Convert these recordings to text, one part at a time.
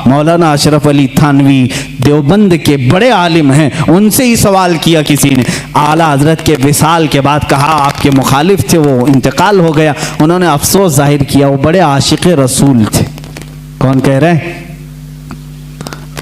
मौलाना अशरफ अली थानवी देवबंद के बड़े आलिम हैं, उनसे ही सवाल किया किसी ने। आला हजरत के विसाल के बाद कहा आपके मुखालिफ थे, वो इंतकाल हो गया। उन्होंने अफसोस जाहिर किया, वो बड़े आशिक रसूल थे। कौन कह रहे हैं?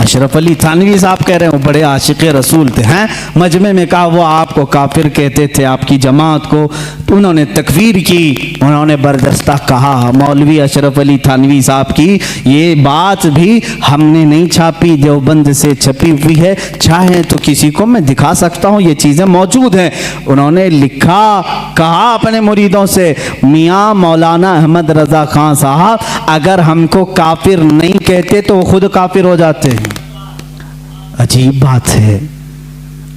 अशरफ अली थानवी साहब कह रहे हैं वो बड़े आशिक रसूल थे। हैं मजमे में कहा वो आपको काफिर कहते थे, आपकी जमात को। तो उन्होंने तकफीर की, उन्होंने बर्दस्ता कहा। मौलवी अशरफ अली थानवी साहब की ये बात भी हमने नहीं छापी, देवबंद से छपी हुई है। चाहे तो किसी को मैं दिखा सकता हूँ, ये चीज़ें मौजूद हैं। उन्होंने लिखा, कहा अपने मुरीदों से, मियाँ मौलाना अहमद रज़ा खान साहब अगर हमको काफिर नहीं कहते तो वो खुद काफिर हो जाते हैं। अजीब बात है,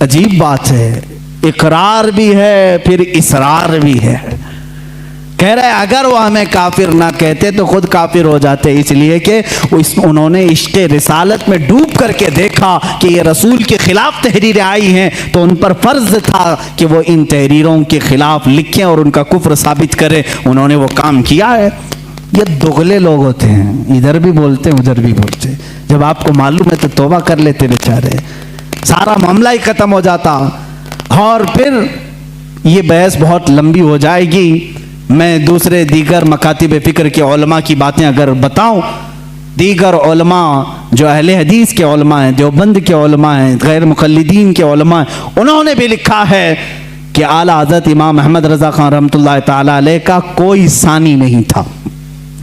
अजीब बात है। इकरार भी है फिर इसरार भी है। कह रहा है अगर वो हमें काफिर ना कहते तो खुद काफिर हो जाते, इसलिए कि उन्होंने इश्क़े रिसालत में डूब करके देखा कि ये रसूल के खिलाफ तहरीरें आई हैं, तो उन पर फर्ज था कि वो इन तहरीरों के खिलाफ लिखें और उनका कुफ्र साबित करें। उन्होंने वो काम किया है। ये दुगले लोग होते हैं, इधर भी बोलते हैं उधर भी बोलते हैं। जब आपको मालूम है तो तौबा कर लेते बेचारे, सारा मामला ही खत्म हो जाता। और फिर ये बहस बहुत लंबी हो जाएगी। मैं दूसरे दीगर मकातिब फ़िक्र के उलमा की बातें अगर बताऊं, दीगर उलमा जो अहले हदीस के उलमा हैं, देवबंद के उलमा हैं, गैर मुक़ल्लिदीन के उलमा हैं, उन्होंने भी लिखा है कि आला हज़रत इमाम अहमद रज़ा खान रहमतुल्लाह ताला अलैह का कोई सानी नहीं था,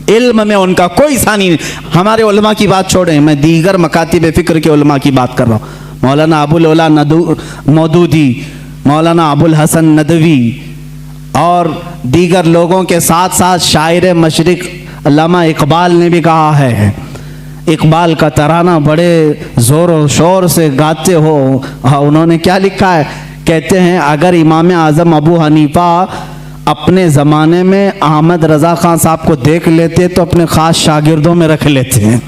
इल्म में उनका कोई सानी नहीं। हमारे उलमा की बात छोड़ें, मैं दीगर मकातिब फ़िक्र के उलमा की बात कर रहा हूँ। मौलाना अबुल ओला मौदूदी, मौलाना अबुल हसन नदवी और दीगर लोगों के साथ साथ शायर मशरिक अल्लामा इकबाल ने भी कहा है। इकबाल का तराना बड़े ज़ोर और शोर से गाते हो। उन्होंने क्या लिखा है? कहते हैं अगर इमाम आज़म अबू हनीफा अपने ज़माने में अहमद रज़ा खान साहब को देख लेते तो अपने ख़ास शागिर्दों में रख लेते हैं।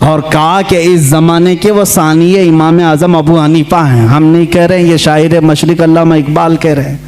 और कहा कि इस ज़माने के वो सानिए इमाम आज़म अबू हनीफा हैं। हम नहीं कह रहे हैं, ये शायर मशरिक अल्लामा इकबाल कह रहे हैं।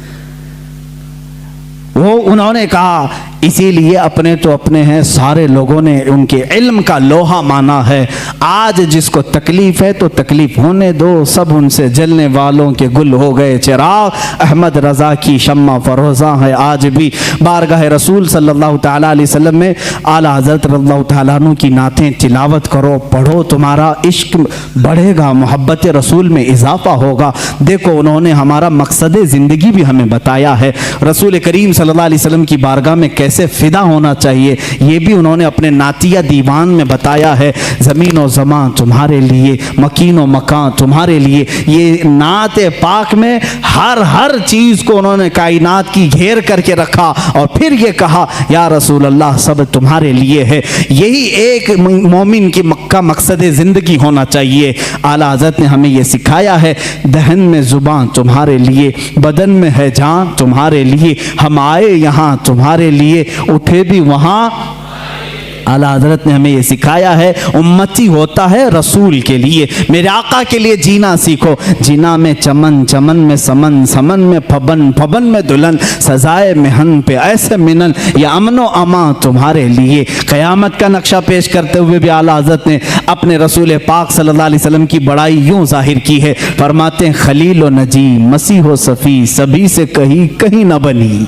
वो उन्होंने कहा इसीलिए अपने तो अपने हैं, सारे लोगों ने उनके इल्म का लोहा माना है। आज जिसको तकलीफ है तो तकलीफ होने दो, सब उनसे जलने वालों के गुल हो गए चिराग। अहमद रज़ा की शम्मा फरोज़ा है आज भी। बारगाह रसूल सल्लल्लाहु तआला अलैहि वसल्लम में आला हज़रत रज़ियल्लाहु तआला अन्हु की नातें तिलावत करो, पढ़ो, तुम्हारा इश्क बढ़ेगा, मोहब्बत रसूल में इजाफा होगा। देखो उन्होंने हमारा मकसद ज़िंदगी भी हमें बताया है। रसूल करीम सल्लल्लाहु अलैहि वसल्लम की बारगाह में कैसे फिदा होना चाहिए ये भी उन्होंने अपने नातिया दीवान में बताया है। ज़मीन और ज़मां तुम्हारे लिए, मकीन और मकान तुम्हारे लिए। ये नात पाक में हर चीज़ को उन्होंने कायनात की घेर करके रखा और फिर ये कहा या रसूल अल्लाह सब तुम्हारे लिए है। यही एक मोमिन की मक्का मकसद ज़िंदगी होना चाहिए। आला हज़रत ने हमें ये सिखाया है, दहन में ज़ुबान तुम्हारे लिए, बदन में है जान तुम्हारे लिए। हम आए यहाँ तुम्हारे लिए, उठे भी वहाँ। आला हज़रत ने हमें ये सिखाया है, उम्मती होता है रसूल के लिए, मेरे आका के लिए जीना सीखो। जीना में चमन, चमन में समन, समन में फबन, फबन में दुल्हन, सजाए मेहन पे ऐसे मिनन, या अमनो अमा तुम्हारे लिए। क़यामत का नक्शा पेश करते हुए भी आला हज़रत ने अपने रसूल पाक सल्लल्लाहु अलैहि वसल्लम की बड़ाई यूँ ज़ाहिर की है। फरमाते हैं खलील व नजी, मसीह व सफ़ी, सभी से कहीं कहीं न बनी।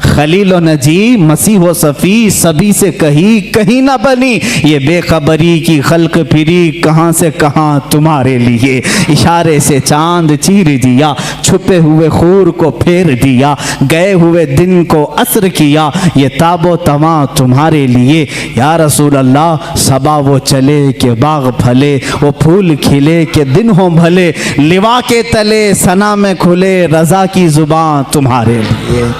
खलील व नजी, मसीह व सफ़ी, सभी से कहीं कहीं ना बनी। ये बेखबरी की खल्क फिरी, कहाँ से कहाँ तुम्हारे लिए। इशारे से चांद चीर दिया, छुपे हुए खूर को फेर दिया, गए हुए दिन को असर किया, ये ताबो तमा तुम्हारे लिए। या रसूल अल्लाह सबा वो चले के बाग फले, वो फूल खिले के दिन हो भले, लिवा के तले सना में खुले, रज़ा की ज़ुबान तुम्हारे लिए।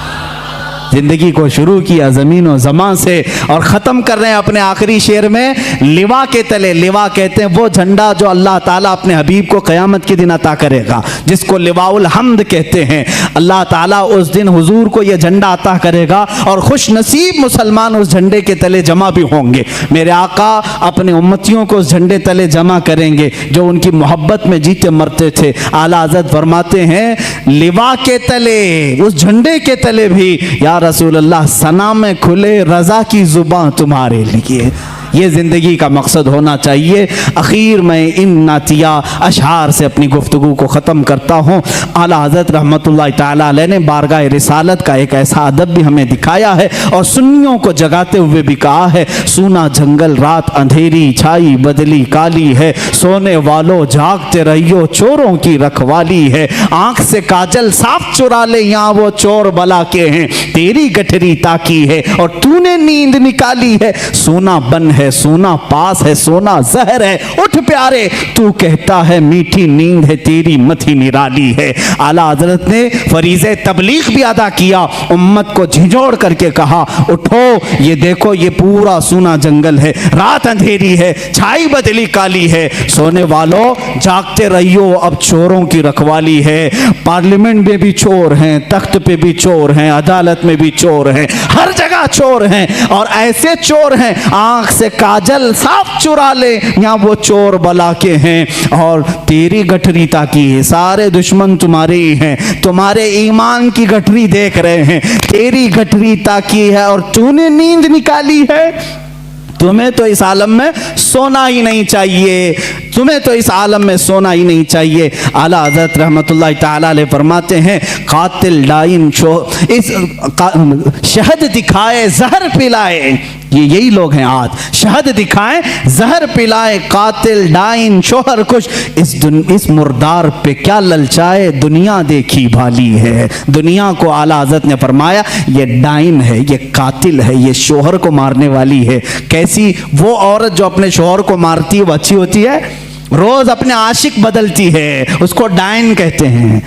जिंदगी को शुरू किया ज़मीन और ज़मां से और ख़त्म कर रहे हैं अपने आखिरी शेर में लिवा के तले। लिवा कहते हैं वो झंडा जो अल्लाह ताला अपने हबीब को क़यामत के दिन अता करेगा, जिसको लिवाउल हम्द कहते हैं। अल्लाह ताला उस दिन हुजूर को ये झंडा अता करेगा और खुश नसीब मुसलमान उस झंडे के तले जमा भी होंगे। मेरे आका अपने उम्मतियों को उस झंडे तले जमा करेंगे जो उनकी मोहब्बत में जीते मरते थे। आला हज़रत फरमाते हैं लिवा के तले, उस झंडे के तले भी या रसूल अल्लाह सना में खुले, रज़ा की ज़ुबान तुम्हारे लिए। ये ज़िंदगी का मकसद होना चाहिए। आखिर में इन नातिया अशआर से अपनी गुफ्तगू को ख़त्म करता हूँ। आला हज़रत रहमतुल्लाह ताला अलैह ने बारगाह रिसालत का एक ऐसा अदब भी हमें दिखाया है और सुन्नियों को जगाते हुए भी कहा है, सूना जंगल रात अंधेरी छाई बदली काली है, सोने वालों जागते रहियो चोरों की रखवाली है, आंख से काजल साफ चुरा ले यहाँ वो चोर बला के हैं, तेरी गठरी ताकी है और तूने नींद निकाली है, सोना बन है सोना पास है सोना जहर है, उठ प्यारे तू कहता है मीठी नींद है तेरी मथी निराली है। आला हज़रत ने फरीज़े तबलीग भी अदा किया, उम्मत को झिझोड़ करके कहा, उठो ये देखो ये पूरा सूना जंगल है, रात अंधेरी है छाई बदली काली है, सोने वालों जागते रहियो अब चोरों की रखवाली है। पार्लियामेंट में भी चोर हैं, तख्त पे भी चोर हैं, अदालत में भी चोर हैं, हर जगह चोर हैं और ऐसे चोर हैं आंख से काजल साफ चुरा ले यहाँ वो चोर बला के हैं और तेरी गठरी ताकी है, सारे दुश्मन तुम्हारे ही हैं, तुम्हारे ईमान की गठरी देख रहे हैं, तेरी गठरी ताकी है और तूने नींद निकाली है। तुम्हें तो इस आलम में सोना ही नहीं चाहिए, तुम्हें तो इस आलम में सोना ही नहीं चाहिए। आला हज़रत रहमतुल्लाह ताला अलैह फरमाते हैं, कातिल डाइन इस शहद दिखाए जहर पिलाए, ये यही लोग हैं आज, शहद दिखाएं जहर पिलाए, कातिल डाइन शोहर कुछ, इस मुर्दार पे क्या ललचाए, दुनिया देखी भाली है। दुनिया को आला हज़रत ने फरमाया ये डाइन है, ये कातिल है, ये शोहर को मारने वाली है। कैसी वो औरत जो अपने शोहर को मारती है वो अच्छी होती है? रोज अपने आशिक बदलती है, उसको डाइन कहते हैं।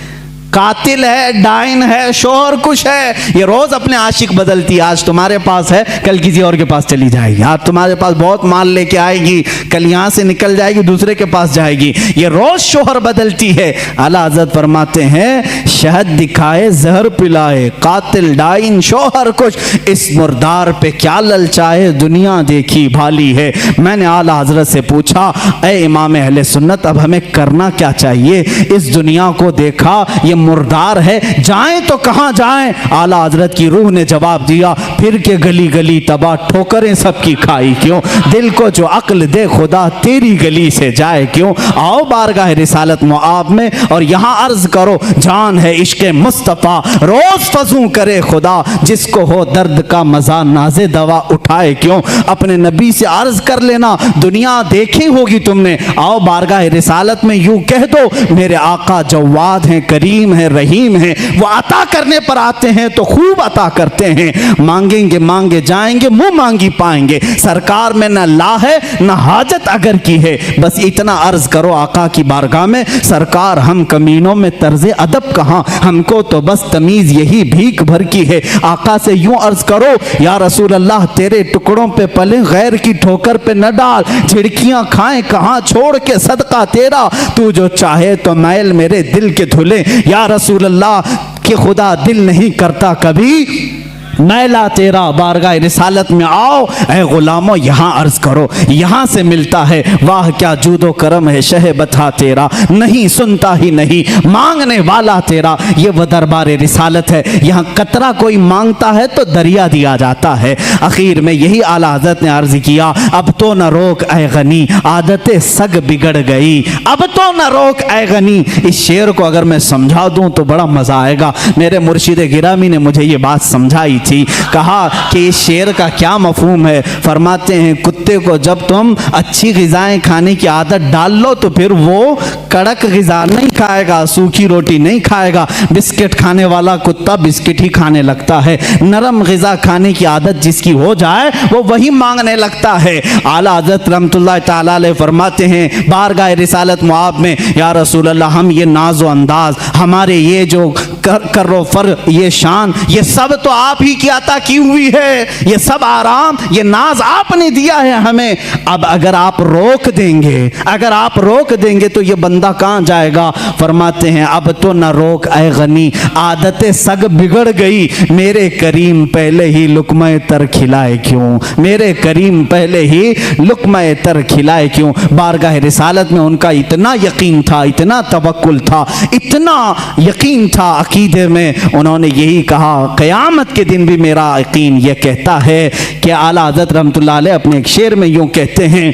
कातिल है, डाइन है, शोहर कुछ है, ये रोज अपने आशिक बदलती है। आज तुम्हारे पास है कल किसी और के पास चली जाएगी, आज तुम्हारे पास बहुत माल लेके आएगी कल यहाँ से निकल जाएगी दूसरे के पास जाएगी, ये रोज शोहर बदलती है। आला हज़रत फरमाते हैं, शहद दिखाए जहर पिलाए, कातिल डाइन शोहर कुछ, इस मुर्दार पे क्या ललचाए, दुनिया देखी भाली है। मैंने आला हज़रत से पूछा, ए इमाम अहले सुन्नत अब हमें करना क्या चाहिए? इस दुनिया को देखा ये मुर्दार है, जाएं तो कहां जाएं? आला हज़रत की रूह ने जवाब दिया, फिर के गली गली तबाह ठोकरें सबकी खाई क्यों, दिल को जो अक्ल दे खुदा तेरी गली से जाए क्यों। आओ बारगाह रिसालत मुआब में और यहाँ अर्ज करो, जान है इश्क मुस्तफ़ा रोज फजू करे खुदा, जिसको हो दर्द का मजा नाज़े दवा उठाए क्यों। अपने नबी से अर्ज कर लेना, दुनिया देखी होगी तुमने, आओ बारगाह रिसालत में यूं कह दो, मेरे आका जवाद हैं, करीम है, रहीम है, वो अता करने पर आते हैं तो खूब अता करते हैं, मांगेंगे मांगे जाएंगे मुंह मांगी पाएंगे, सरकार में न ला है न हाजत अगर की है। बस इतना अर्ज करो आका की बारगाह में, सरकार हम कमीनों में तर्ज अदब कहाँ, हमको तो बस तमीज यही भीख भर की है। आका से यूं अर्ज करो, या रसूल अल्लाह तेरे टुकड़ों पे पले गैर की ठोकर पे न डाल, झिड़कियां खाएं कहाँ छोड़ के सदका तेरा, तू जो चाहे तो मैल मेरे दिल के धुले, या रसूल अल्लाह कि खुदा दिल नहीं करता कभी मैला तेरा। बारगाह रिसालत में आओ ऐ गुलामों, यहाँ अर्ज करो, यहाँ से मिलता है, वाह क्या जूदो करम है शह बता तेरा, नहीं सुनता ही नहीं मांगने वाला तेरा। ये वो दरबार रिसालत है, यहाँ कतरा कोई मांगता है तो दरिया दिया जाता है। आखिर में यही आला हज़रत ने अर्ज किया, अब तो न रोक ऐ गनी आदतें सग बिगड़ गई, अब तो न रोक ऐ गनी। इस शेर को अगर मैं समझा दूं तो बड़ा मजा आएगा। मेरे मुर्शिद गिरामी ने मुझे ये बात समझाई थी, कहा कि इस शेर का क्या मफहूम है। फरमाते हैं, कुत्ते को जब तुम अच्छी ग़िज़ाएं खाने की आदत डाल लो तो फिर वो कड़क ग़िज़ा नहीं खाएगा, सूखी रोटी नहीं खाएगा। बिस्किट खाने वाला कुत्ता बिस्किट ही खाने लगता है। नरम ग़िज़ा खाने की आदत जिसकी हो जाए वो वही मांगने लगता है। आला हज़रत रहमतुल्लाह ताला अलैह फरमाते हैं बारगाह रिसालत मुआब में, या रसूल अल्लाह हम ये नाज़ो अंदाज, हमारे ये जो कर्रो फर, ये शान, ये सब तो आप ही की अता की हुई है, ये सब आराम, ये नाज आपने दिया है हमें। अब अगर आप रोक देंगे, अगर आप रोक देंगे तो ये बंदा बंदा कहाँ जाएगा? फरमाते हैं अब तो न रोक ऐ गनी, आदतें सग बिगड़ गई, मेरे करीम पहले ही लुक़्मा तर खिलाए क्यों, मेरे करीम पहले ही लुक़्मा तर खिलाए क्यों। बारगाह रिसालत में उनका इतना यकीन था, इतना तवक्कुल था, इतना यकीन था अकीदे में, उन्होंने यही कहा क़यामत के दिन भी मेरा यकीन ये कहता है कि आला हज़रत रहमतुल्लाह अलैह अपने एक शेर में यूँ कहते हैं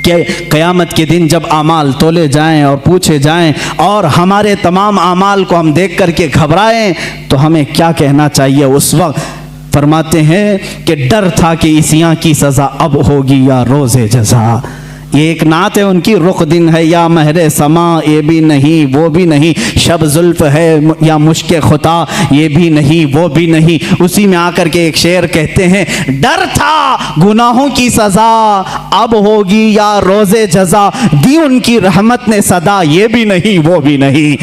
कि क़यामत के दिन जब आमाल तोले जाएं और पूछे जाएं और हमारे तमाम आमाल को हम देख करके घबराएं तो हमें क्या कहना चाहिए उस वक्त? फरमाते हैं कि डर था कि इसियां की सज़ा अब होगी या रोज़े जज़ा। ये एक नात है उनकी, रुख दिन है या महरे समा, ये भी नहीं वो भी नहीं, शब जुल्फ है या मुश्के खुता, ये भी नहीं वो भी नहीं। उसी में आकर के एक शेर कहते हैं, डर था गुनाहों की सज़ा अब होगी या रोज़े जज़ा, दी उनकी रहमत ने सदा, ये भी नहीं वो भी नहीं।